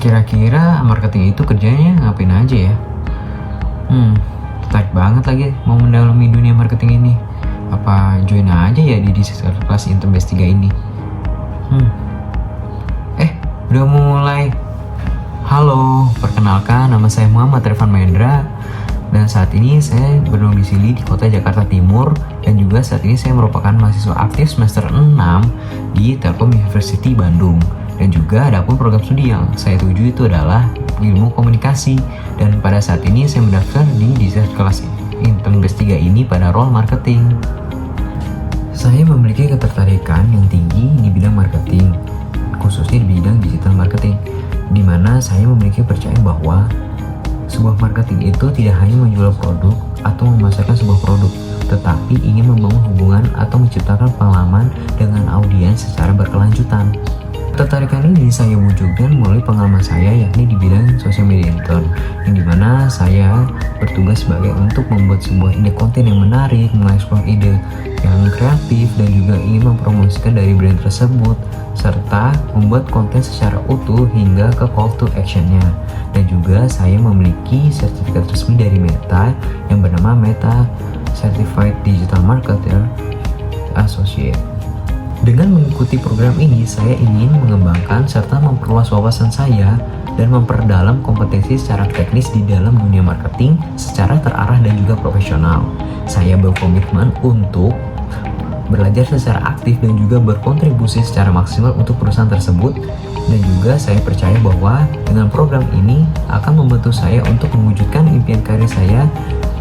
Kira-kira marketing itu kerjanya ngapain aja ya? Tertarik banget lagi mau mendalami dunia marketing ini. Apa join aja ya di digital kelas Intern Base 3 ini? Udah mulai. Halo, perkenalkan nama saya Muhammad Revan Mahendra. Dan saat ini saya berdomisili di kota Jakarta Timur. Dan juga saat ini saya merupakan mahasiswa aktif semester 6 di Telkom University Bandung. Dan juga ada pun program studi yang saya tuju itu adalah ilmu komunikasi. Dan pada saat ini saya mendaftar di digital kelas Intern Base 3 ini pada role marketing. Saya memiliki ketertarikan yang tinggi di bidang marketing, khususnya di bidang digital marketing, di mana saya memiliki percaya bahwa sebuah marketing itu tidak hanya menjual produk atau memasarkan sebuah produk, tetapi ingin membangun hubungan atau menciptakan pengalaman dengan audiens secara berkelanjutan. Ketertarikan ini saya wujudkan melalui pengalaman saya, yakni di bidang social media intern, yang dimana saya bertugas sebagai untuk membuat sebuah ide konten yang menarik, mengeksplor ide yang kreatif, dan juga ingin mempromosikan dari brand tersebut, serta membuat konten secara utuh hingga ke call to actionnya. Dan juga saya memiliki sertifikat resmi dari Meta yang bernama Meta Certified Digital Marketer Associate. Dengan mengikuti program ini, saya ingin mengembangkan serta memperluas wawasan saya dan memperdalam kompetensi secara teknis di dalam dunia marketing secara terarah dan juga profesional. Saya berkomitmen untuk belajar secara aktif dan juga berkontribusi secara maksimal untuk perusahaan tersebut, dan juga saya percaya bahwa dengan program ini akan membantu saya untuk mewujudkan impian karir saya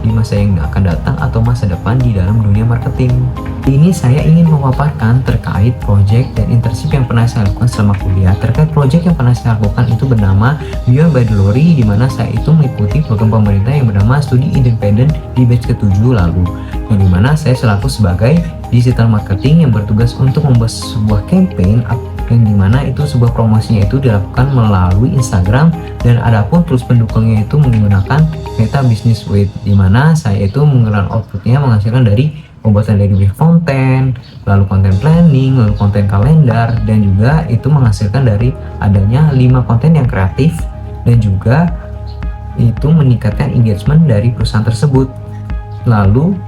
di masa yang akan datang atau masa depan di dalam dunia marketing. Ini saya ingin memaparkan terkait project dan internship yang pernah saya lakukan selama kuliah. Terkait project yang pernah saya lakukan itu bernama Beyond by Glory, di mana saya itu mengikuti program pemerintah yang bernama Studi Independen di batch ke-7 lalu, yang dimana saya selaku sebagai digital marketing yang bertugas untuk membuat sebuah campaign, yang dimana itu sebuah promosinya itu dilakukan melalui Instagram, dan adapun tools pendukungnya itu menggunakan Meta Business Suite, dimana saya itu menggunakan outputnya menghasilkan dari pembuatan dari brief konten, lalu konten planning, lalu konten kalender, dan juga itu menghasilkan dari adanya 5 konten yang kreatif, dan juga itu meningkatkan engagement dari perusahaan tersebut. Lalu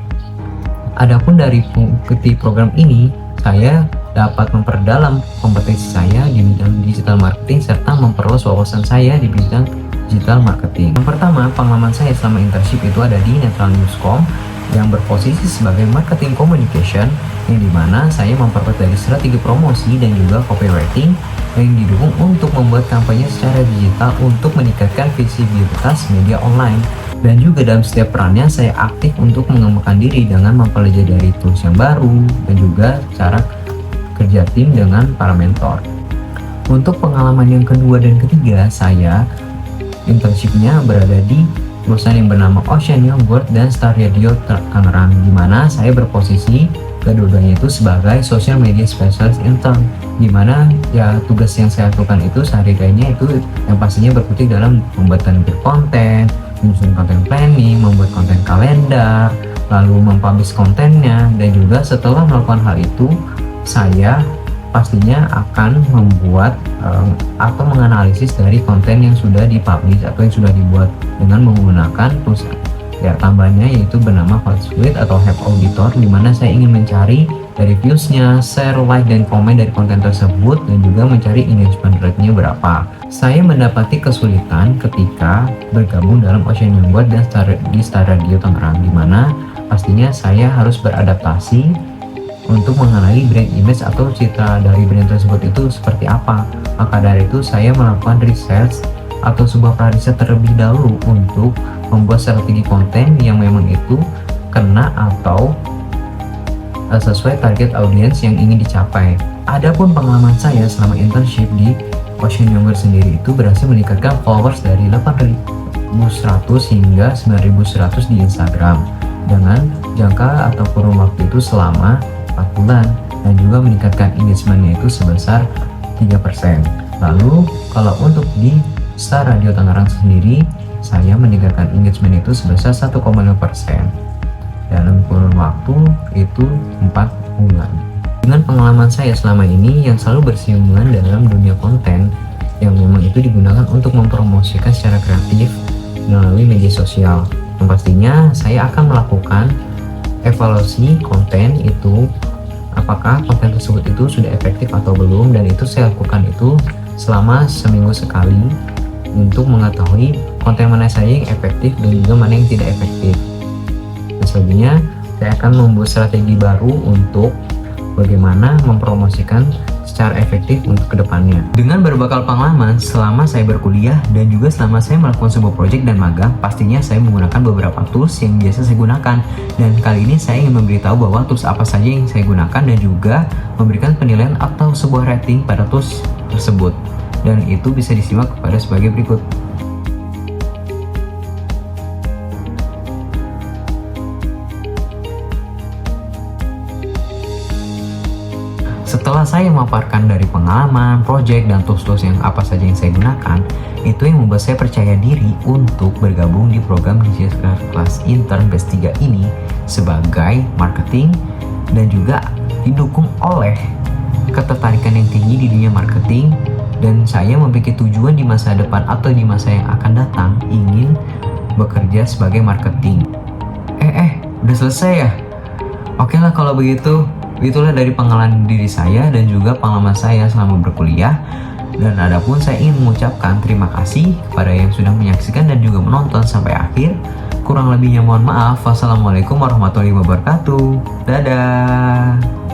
adapun dari mengikuti program ini, saya dapat memperdalam kompetensi saya di bidang digital marketing serta memperluas wawasan saya di bidang digital marketing. Yang pertama, pengalaman saya selama internship itu ada di Netral Newscom yang berposisi sebagai marketing communication, yang dimana saya memperkuat dari strategi promosi dan juga copywriting yang didukung untuk membuat kampanye secara digital untuk meningkatkan visibilitas media online. Dan juga dalam setiap perannya saya aktif untuk mengembangkan diri dengan mempelajari dari tools yang baru dan juga cara kerja tim dengan para mentor. Untuk pengalaman yang kedua dan ketiga, saya internshipnya berada di perusahaan yang bernama Ocean Young World dan Star Radio Tangerang, di mana saya berposisi kedua-duanya itu sebagai social media specialist intern, di mana ya tugas yang saya lakukan itu sehari-harinya itu yang pastinya berkutik dalam pembuatan konten, menyusun konten planning, membuat konten kalender, lalu mempublish kontennya, dan juga setelah melakukan hal itu saya pastinya akan membuat atau menganalisis dari konten yang sudah dipublish atau yang sudah dibuat dengan menggunakan tools ya tambahannya yaitu bernama Hootsuite atau Hype Auditor, di mana saya ingin mencari dari views-nya, share, like, dan komen dari konten tersebut, dan juga mencari engagement rate-nya berapa. Saya mendapati kesulitan ketika bergabung dalam Ocean Young World dan di Star Radio Tangerang, di mana pastinya saya harus beradaptasi untuk mengenali brand image atau citra dari brand tersebut itu seperti apa. Maka dari itu saya melakukan research atau sebuah riset terlebih dahulu untuk membuat strategi konten yang memang itu kena atau sesuai target audiens yang ingin dicapai. Adapun pengalaman saya selama internship di Ocean Young World sendiri itu berhasil meningkatkan followers dari 8.100 hingga 9.100 di Instagram dengan jangka atau kurun waktu itu selama 4 bulan, dan juga meningkatkan engagementnya itu sebesar 3%. Lalu kalau untuk di Star Radio Tangerang sendiri, saya meningkatkan engagement itu sebesar 1,5% dalam kurun waktu itu 4 bulan. Dengan pengalaman saya selama ini yang selalu bersinggungan dalam dunia konten, yang memang itu itu digunakan untuk mempromosikan secara kreatif melalui media sosial. Yang pastinya saya akan melakukan evaluasi konten itu, apakah konten tersebut itu sudah efektif atau belum, dan itu saya lakukan itu selama seminggu sekali untuk mengetahui konten mana saja yang efektif dan juga mana yang tidak efektif. Dan selanjutnya saya akan membuat strategi baru untuk bagaimana mempromosikan secara efektif untuk kedepannya. Dengan berbekal pengalaman selama saya berkuliah dan juga selama saya melakukan sebuah proyek dan magang, pastinya saya menggunakan beberapa tools yang biasa saya gunakan. Dan kali ini saya ingin memberitahu bahwa tools apa saja yang saya gunakan dan juga memberikan penilaian atau sebuah rating pada tools tersebut. Dan itu bisa disimak kepada sebagai berikut. Setelah saya memaparkan dari pengalaman, project, dan tools-tools yang apa saja yang saya gunakan, itu yang membuat saya percaya diri untuk bergabung di program Digital Class Intern Batch 3 ini sebagai marketing dan juga didukung oleh ketertarikan yang tinggi di dunia marketing, dan saya memiliki tujuan di masa depan atau di masa yang akan datang ingin bekerja sebagai marketing. Udah selesai ya? Oke lah kalau begitu. Itulah dari pengalaman diri saya dan juga pengalaman saya selama berkuliah. Dan adapun saya ingin mengucapkan terima kasih kepada yang sudah menyaksikan dan juga menonton sampai akhir. Kurang lebihnya mohon maaf. Wassalamualaikum warahmatullahi wabarakatuh. Dadah.